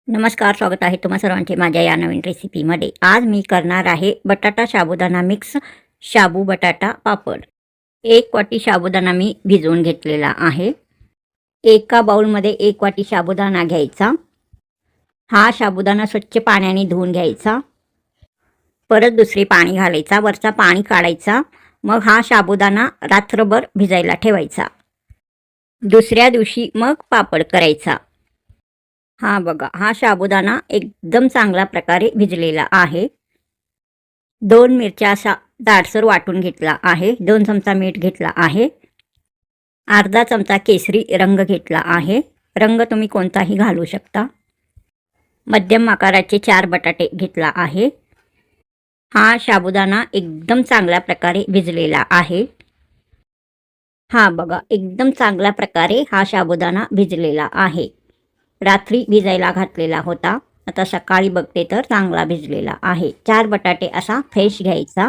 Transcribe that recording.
नमस्कार, स्वागत आहे तुम्हा सर्वांचे माझ्या या नवीन रेसिपीमध्ये. आज मी करणार आहे बटाटा साबुदाणा मिक्स शाबू बटाटा पापड. 1 वाटी साबुदाणा मी भिजवून घेतलेला आहे. एका बाउलमध्ये 1 वाटी साबुदाणा घ्यायचा. हा साबुदाणा स्वच्छ पाण्याने धुवून घ्यायचा. परत दुसरे पाणी घालायचा, वरचा पाणी काढायचा. मग हा साबुदाणा रात्रभर भिजायला ठेवायचा. दुसऱ्या दिवशी मग पापड करायचा. हा बघा, हा साबुदाणा एकदम चांगल्या प्रकारे भिजलेला आहे. 2 मिरच्या असा जाडसर वाटून घेतला आहे. 2 चमचा मीठ घेतला आहे. अर्धा चमचा केसरी रंग घेतला आहे. रंग तुम्ही कोणताही घालू शकता. मध्यम आकाराचे 4 बटाटे घेतला आहे. हा साबुदाणा एकदम चांगल्या प्रकारे भिजलेला आहे. हा बघा, एकदम चांगल्या प्रकारे हा साबुदाणा भिजलेला आहे. रात्री भिजायला घातलेला होता. आता सकाळी बघते तर चांगला भिजलेला आहे. 4 बटाटे असा फ्रेश घ्यायचा.